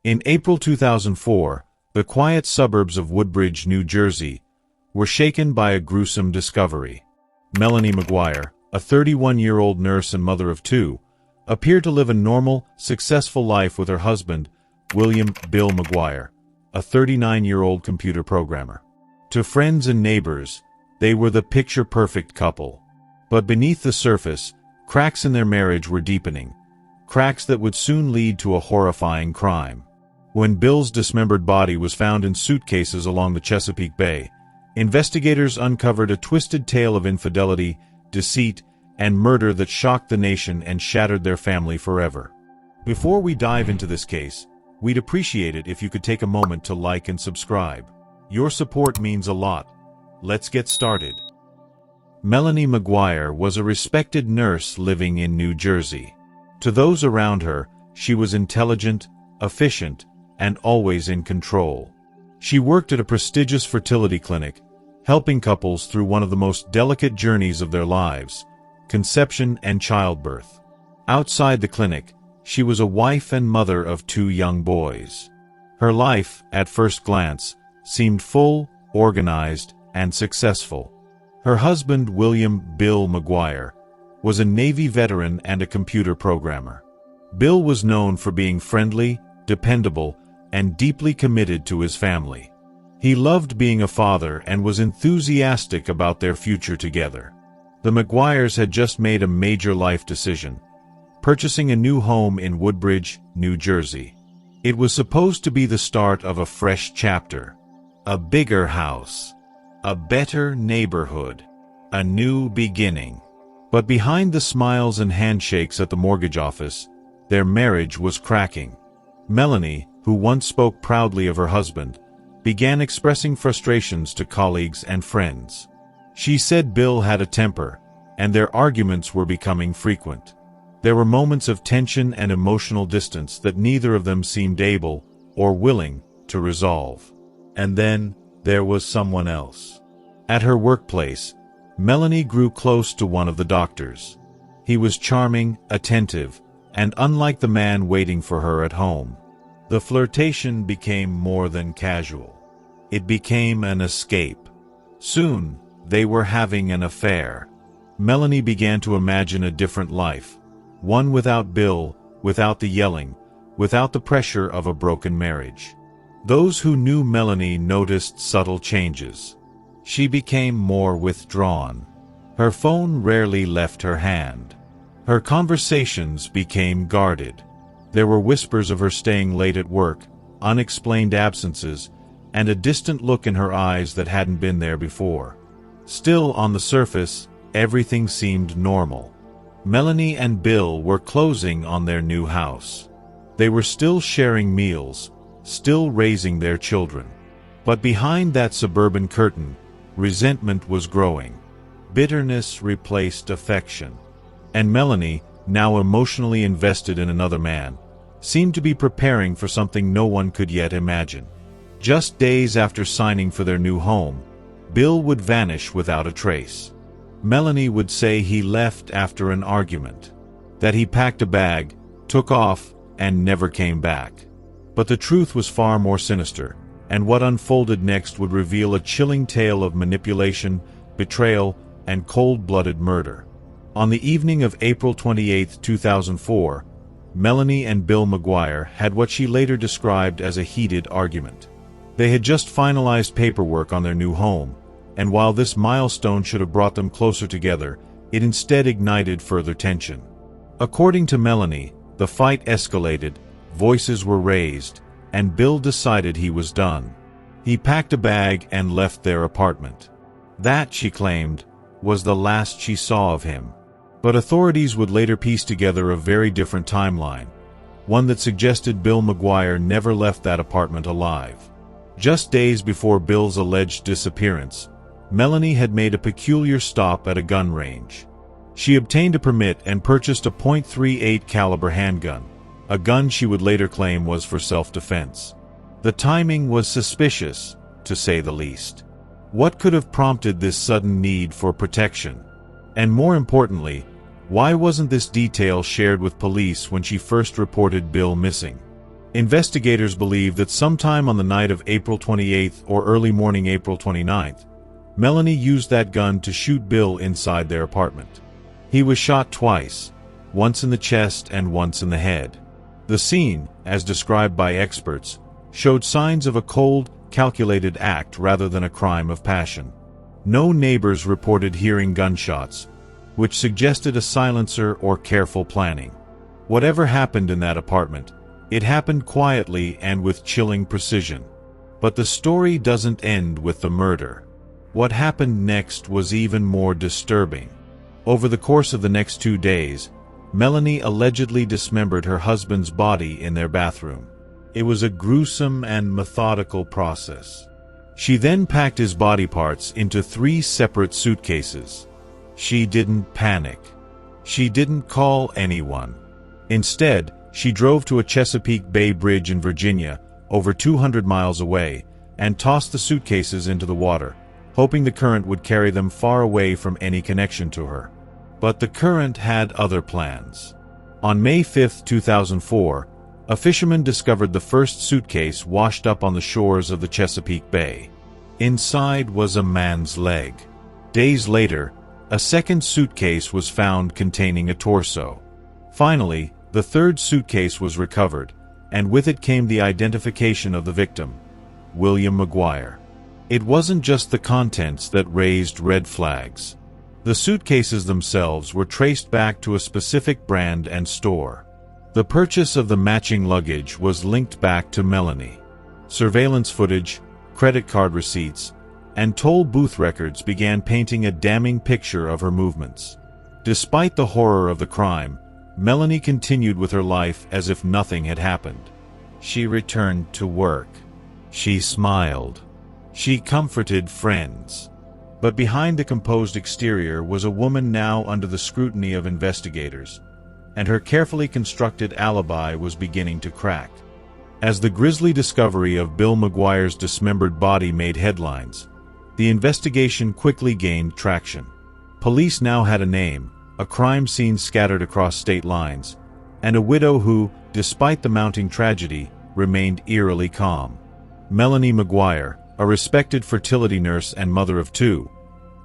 In April 2004, the quiet suburbs of Woodbridge, New Jersey, were shaken by a gruesome discovery. Melanie McGuire, a 31-year-old nurse and mother of two, appeared to live a normal, successful life with her husband, William "Bill" McGuire, a 39-year-old computer programmer. To friends and neighbors, they were the picture-perfect couple. But beneath the surface, cracks in their marriage were deepening, cracks that would soon lead to a horrifying crime. When Bill's dismembered body was found in suitcases along the Chesapeake Bay, investigators uncovered a twisted tale of infidelity, deceit, and murder that shocked the nation and shattered their family forever. Before we dive into this case, we'd appreciate it if you could take a moment to like and subscribe. Your support means a lot. Let's get started. Melanie McGuire was a respected nurse living in New Jersey. To those around her, she was intelligent, efficient, and always in control. She worked at a prestigious fertility clinic, helping couples through one of the most delicate journeys of their lives, conception and childbirth. Outside the clinic, she was a wife and mother of two young boys. Her life, at first glance, seemed full, organized, and successful. Her husband, William "Bill" McGuire, was a Navy veteran and a computer programmer. Bill was known for being friendly, dependable, and deeply committed to his family. He loved being a father and was enthusiastic about their future together. The McGuires had just made a major life decision, purchasing a new home in Woodbridge, New Jersey. It was supposed to be the start of a fresh chapter. A bigger house. A better neighborhood. A new beginning. But behind the smiles and handshakes at the mortgage office, their marriage was cracking. Melanie, who once spoke proudly of her husband, began expressing frustrations to colleagues and friends. She said Bill had a temper, and their arguments were becoming frequent. There were moments of tension and emotional distance that neither of them seemed able or willing to resolve. And then there was someone else. At her workplace, Melanie grew close to one of the doctors. He was charming, attentive, and unlike the man waiting for her at home. The flirtation became more than casual. It became an escape. Soon, they were having an affair. Melanie began to imagine a different life, one without Bill, without the yelling, without the pressure of a broken marriage. Those who knew Melanie noticed subtle changes. She became more withdrawn. Her phone rarely left her hand. Her conversations became guarded. There were whispers of her staying late at work, unexplained absences, and a distant look in her eyes that hadn't been there before. Still, on the surface, everything seemed normal. Melanie and Bill were closing on their new house. They were still sharing meals, still raising their children. But behind that suburban curtain, resentment was growing. Bitterness replaced affection. And Melanie, now emotionally invested in another man, seemed to be preparing for something no one could yet imagine. Just days after signing for their new home, Bill would vanish without a trace. Melanie would say he left after an argument, that he packed a bag, took off, and never came back. But the truth was far more sinister, and what unfolded next would reveal a chilling tale of manipulation, betrayal, and cold-blooded murder. On the evening of April 28, 2004, Melanie and Bill McGuire had what she later described as a heated argument. They had just finalized paperwork on their new home, and while this milestone should have brought them closer together, it instead ignited further tension. According to Melanie, the fight escalated, voices were raised, and Bill decided he was done. He packed a bag and left their apartment. That, she claimed, was the last she saw of him. But authorities would later piece together a very different timeline, one that suggested Bill McGuire never left that apartment alive. Just days before Bill's alleged disappearance, Melanie had made a peculiar stop at a gun range. She obtained a permit and purchased a .38 caliber handgun, a gun she would later claim was for self-defense. The timing was suspicious, to say the least. What could have prompted this sudden need for protection? And more importantly, why wasn't this detail shared with police when she first reported Bill missing? Investigators believe that sometime on the night of April 28th or early morning April 29th, Melanie used that gun to shoot Bill inside their apartment. He was shot twice, once in the chest and once in the head. The scene, as described by experts, showed signs of a cold, calculated act rather than a crime of passion. No neighbors reported hearing gunshots, which suggested a silencer or careful planning. Whatever happened in that apartment, it happened quietly and with chilling precision. But the story doesn't end with the murder. What happened next was even more disturbing. Over the course of the next 2 days, Melanie allegedly dismembered her husband's body in their bathroom. It was a gruesome and methodical process. She then packed his body parts into 3 separate suitcases. She didn't panic. She didn't call anyone. Instead, she drove to a Chesapeake Bay bridge in Virginia, over 200 miles away, and tossed the suitcases into the water, hoping the current would carry them far away from any connection to her. But the current had other plans. On May 5, 2004, a fisherman discovered the first suitcase washed up on the shores of the Chesapeake Bay. Inside was a man's leg. Days later, a second suitcase was found containing a torso. Finally, the third suitcase was recovered, and with it came the identification of the victim, William McGuire. It wasn't just the contents that raised red flags. The suitcases themselves were traced back to a specific brand and store. The purchase of the matching luggage was linked back to Melanie. Surveillance footage, credit card receipts, and toll booth records began painting a damning picture of her movements. Despite the horror of the crime, Melanie continued with her life as if nothing had happened. She returned to work. She smiled. She comforted friends. But behind the composed exterior was a woman now under the scrutiny of investigators, and her carefully constructed alibi was beginning to crack. As the grisly discovery of Bill McGuire's dismembered body made headlines, the investigation quickly gained traction. Police now had a name, a crime scene scattered across state lines, and a widow who, despite the mounting tragedy, remained eerily calm. Melanie McGuire, a respected fertility nurse and mother of 2,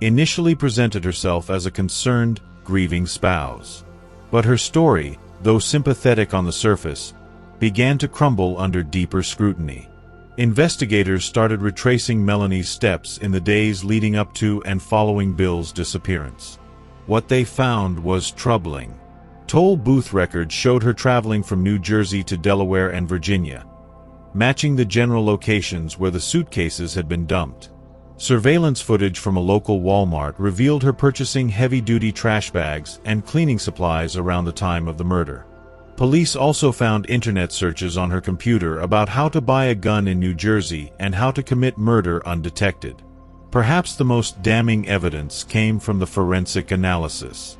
initially presented herself as a concerned, grieving spouse. But her story, though sympathetic on the surface, began to crumble under deeper scrutiny. Investigators started retracing Melanie's steps in the days leading up to and following Bill's disappearance. What they found was troubling. Toll booth records showed her traveling from New Jersey to Delaware and Virginia, matching the general locations where the suitcases had been dumped. Surveillance footage from a local Walmart revealed her purchasing heavy-duty trash bags and cleaning supplies around the time of the murder. Police also found internet searches on her computer about how to buy a gun in New Jersey and how to commit murder undetected. Perhaps the most damning evidence came from the forensic analysis.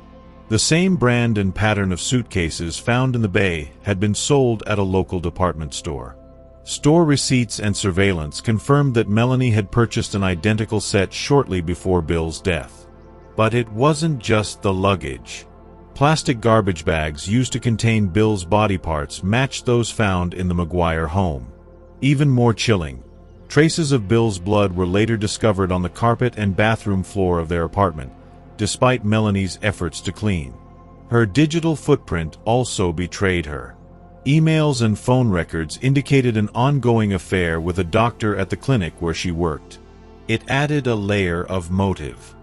The same brand and pattern of suitcases found in the Bay had been sold at a local department store. Store receipts and surveillance confirmed that Melanie had purchased an identical set shortly before Bill's death. But it wasn't just the luggage. Plastic garbage bags used to contain Bill's body parts matched those found in the McGuire home. Even more chilling, traces of Bill's blood were later discovered on the carpet and bathroom floor of their apartment, despite Melanie's efforts to clean. Her digital footprint also betrayed her. Emails and phone records indicated an ongoing affair with a doctor at the clinic where she worked. It added a layer of motive.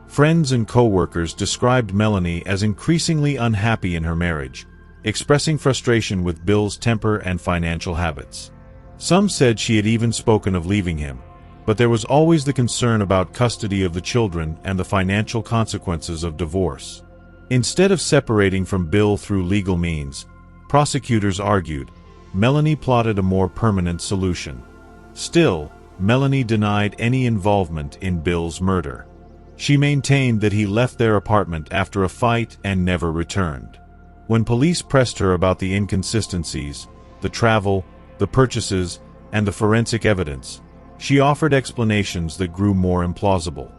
Friends and co-workers described Melanie as increasingly unhappy in her marriage, expressing frustration with Bill's temper and financial habits. Some said she had even spoken of leaving him, but there was always the concern about custody of the children and the financial consequences of divorce. Instead of separating from Bill through legal means, prosecutors argued, Melanie plotted a more permanent solution. Still, Melanie denied any involvement in Bill's murder. She maintained that he left their apartment after a fight and never returned. When police pressed her about the inconsistencies, the travel, the purchases, and the forensic evidence, she offered explanations that grew more implausible.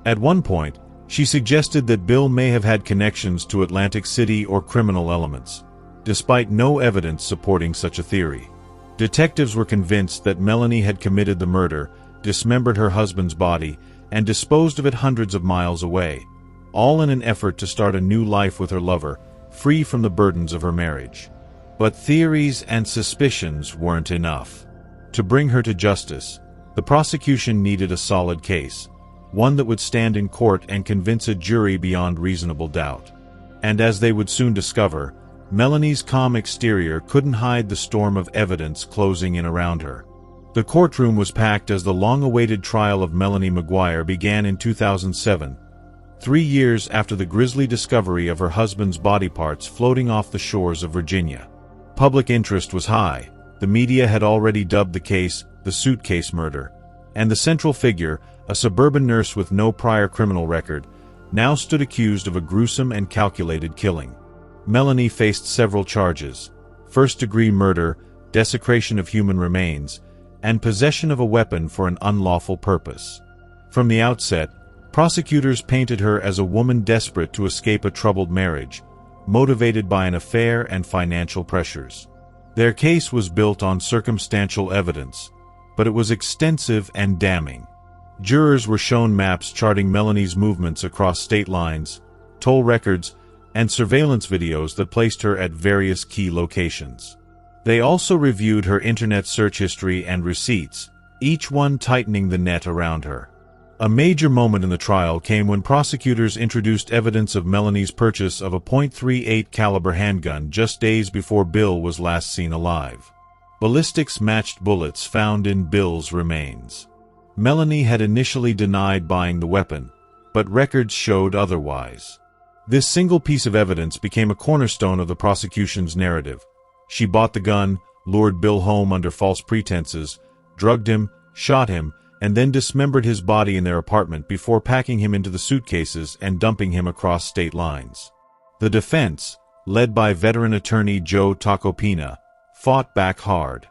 At one point, she suggested that Bill may have had connections to Atlantic City or criminal elements, despite no evidence supporting such a theory. Detectives were convinced that Melanie had committed the murder, dismembered her husband's body, and disposed of it hundreds of miles away, all in an effort to start a new life with her lover, free from the burdens of her marriage. But theories and suspicions weren't enough. To bring her to justice, the prosecution needed a solid case, one that would stand in court and convince a jury beyond reasonable doubt. And as they would soon discover, Melanie's calm exterior couldn't hide the storm of evidence closing in around her. The courtroom was packed as the long-awaited trial of Melanie Maguire began in 2007, 3 years after the grisly discovery of her husband's body parts floating off the shores of Virginia. Public interest was high. The media had already dubbed the case the suitcase murder, and the central figure, a suburban nurse with no prior criminal record, now stood accused of a gruesome and calculated killing. Melanie faced several charges: first-degree murder, desecration of human remains, and possession of a weapon for an unlawful purpose. From the outset, prosecutors painted her as a woman desperate to escape a troubled marriage, motivated by an affair and financial pressures. Their case was built on circumstantial evidence, but it was extensive and damning. Jurors were shown maps charting Melanie's movements across state lines, toll records, and surveillance videos that placed her at various key locations. They also reviewed her internet search history and receipts, each one tightening the net around her. A major moment in the trial came when prosecutors introduced evidence of Melanie's purchase of a .38 caliber handgun just days before Bill was last seen alive. Ballistics matched bullets found in Bill's remains. Melanie had initially denied buying the weapon, but records showed otherwise. This single piece of evidence became a cornerstone of the prosecution's narrative. She bought the gun, lured Bill home under false pretenses, drugged him, shot him, and then dismembered his body in their apartment before packing him into the suitcases and dumping him across state lines. The defense, led by veteran attorney Joe Tacopina, fought back hard.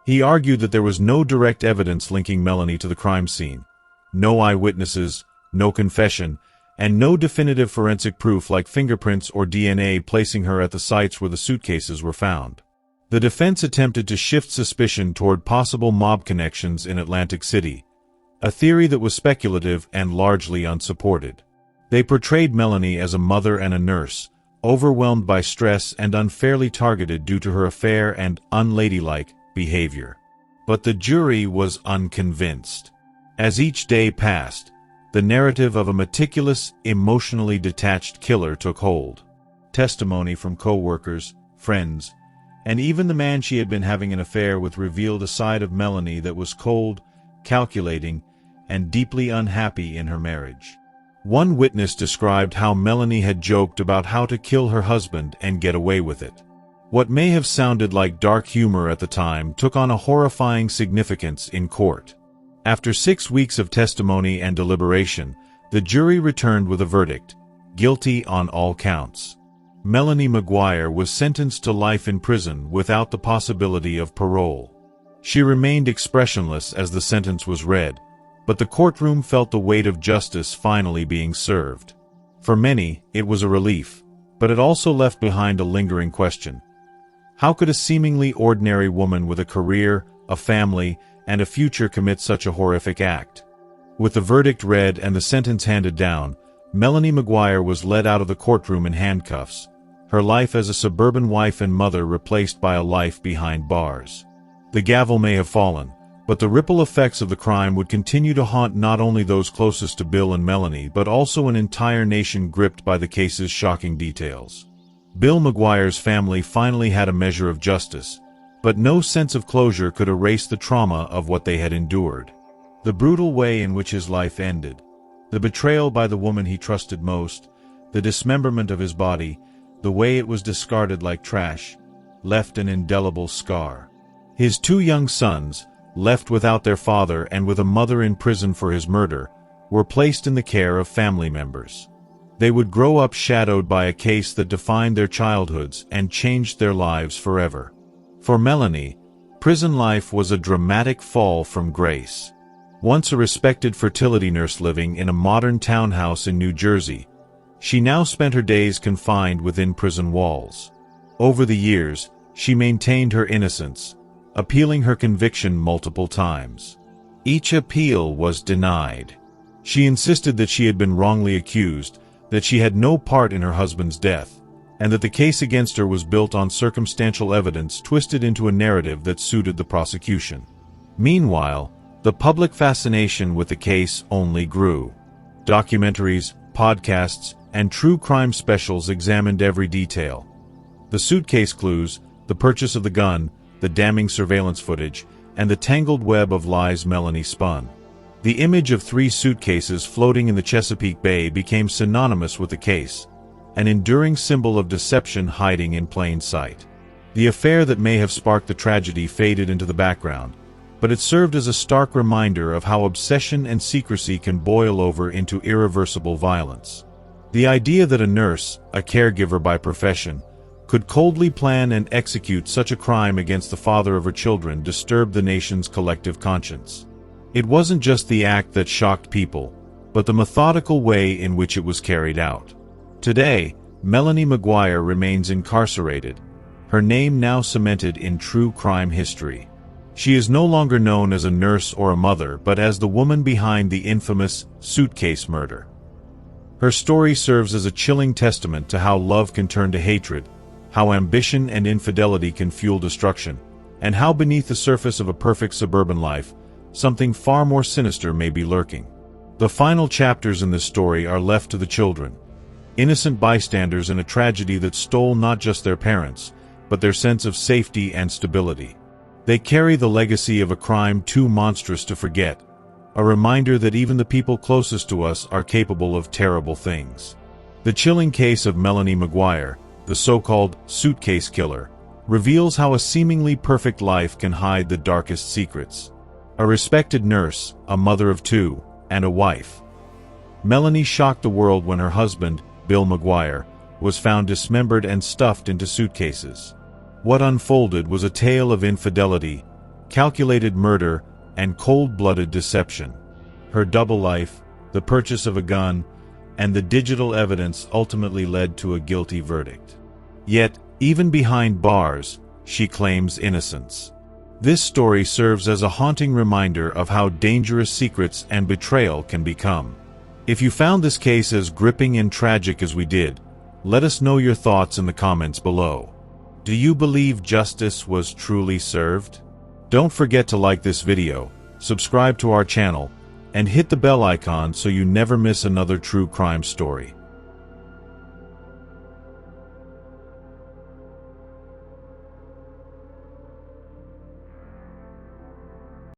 He argued that there was no direct evidence linking Melanie to the crime scene, no eyewitnesses, no confession, and no definitive forensic proof like fingerprints or DNA placing her at the sites where the suitcases were found. The defense attempted to shift suspicion toward possible mob connections in Atlantic City, a theory that was speculative and largely unsupported. They portrayed Melanie as a mother and a nurse, overwhelmed by stress and unfairly targeted due to her affair and unladylike behavior. But the jury was unconvinced. As each day passed, the narrative of a meticulous, emotionally detached killer took hold. Testimony from co-workers, friends, and even the man she had been having an affair with revealed a side of Melanie that was cold, calculating, and deeply unhappy in her marriage. One witness described how Melanie had joked about how to kill her husband and get away with it. What may have sounded like dark humor at the time took on a horrifying significance in court. After 6 weeks of testimony and deliberation, the jury returned with a verdict: guilty on all counts. Melanie Maguire was sentenced to life in prison without the possibility of parole. She remained expressionless as the sentence was read, but the courtroom felt the weight of justice finally being served. For many, it was a relief, but it also left behind a lingering question. How could a seemingly ordinary woman with a career, a family, and a future commit such a horrific act? With the verdict read and the sentence handed down, Melanie Maguire was led out of the courtroom in handcuffs, her life as a suburban wife and mother replaced by a life behind bars. The gavel may have fallen, but the ripple effects of the crime would continue to haunt not only those closest to Bill and Melanie but also an entire nation gripped by the case's shocking details. Bill Maguire's family finally had a measure of justice, but no sense of closure could erase the trauma of what they had endured. The brutal way in which his life ended, the betrayal by the woman he trusted most, the dismemberment of his body, the way it was discarded like trash, left an indelible scar. His 2 young sons, left without their father and with a mother in prison for his murder, were placed in the care of family members. They would grow up shadowed by a case that defined their childhoods and changed their lives forever. For Melanie, prison life was a dramatic fall from grace. Once a respected fertility nurse living in a modern townhouse in New Jersey, she now spent her days confined within prison walls. Over the years, she maintained her innocence, appealing her conviction multiple times. Each appeal was denied. She insisted that she had been wrongly accused, that she had no part in her husband's death, and that the case against her was built on circumstantial evidence twisted into a narrative that suited the prosecution. Meanwhile, the public fascination with the case only grew. Documentaries, podcasts, and true crime specials examined every detail. The suitcase clues, the purchase of the gun, the damning surveillance footage, and the tangled web of lies Melanie spun. The image of 3 suitcases floating in the Chesapeake Bay became synonymous with the case, an enduring symbol of deception hiding in plain sight. The affair that may have sparked the tragedy faded into the background, but it served as a stark reminder of how obsession and secrecy can boil over into irreversible violence. The idea that a nurse, a caregiver by profession, could coldly plan and execute such a crime against the father of her children disturbed the nation's collective conscience. It wasn't just the act that shocked people, but the methodical way in which it was carried out. Today, Melanie McGuire remains incarcerated, her name now cemented in true crime history. She is no longer known as a nurse or a mother, but as the woman behind the infamous suitcase murder. Her story serves as a chilling testament to how love can turn to hatred, how ambition and infidelity can fuel destruction, and how beneath the surface of a perfect suburban life, something far more sinister may be lurking. The final chapters in this story are left to the children, innocent bystanders in a tragedy that stole not just their parents, but their sense of safety and stability. They carry the legacy of a crime too monstrous to forget, a reminder that even the people closest to us are capable of terrible things. The chilling case of Melanie McGuire, the so-called suitcase killer, reveals how a seemingly perfect life can hide the darkest secrets. A respected nurse, a mother of 2, and a wife, Melanie shocked the world when her husband, Bill McGuire, was found dismembered and stuffed into suitcases. What unfolded was a tale of infidelity, calculated murder, and cold-blooded deception. Her double life, the purchase of a gun, and the digital evidence ultimately led to a guilty verdict. Yet, even behind bars, she claims innocence. This story serves as a haunting reminder of how dangerous secrets and betrayal can become. If you found this case as gripping and tragic as we did, let us know your thoughts in the comments below. Do you believe justice was truly served? Don't forget to like this video, subscribe to our channel, and hit the bell icon so you never miss another true crime story.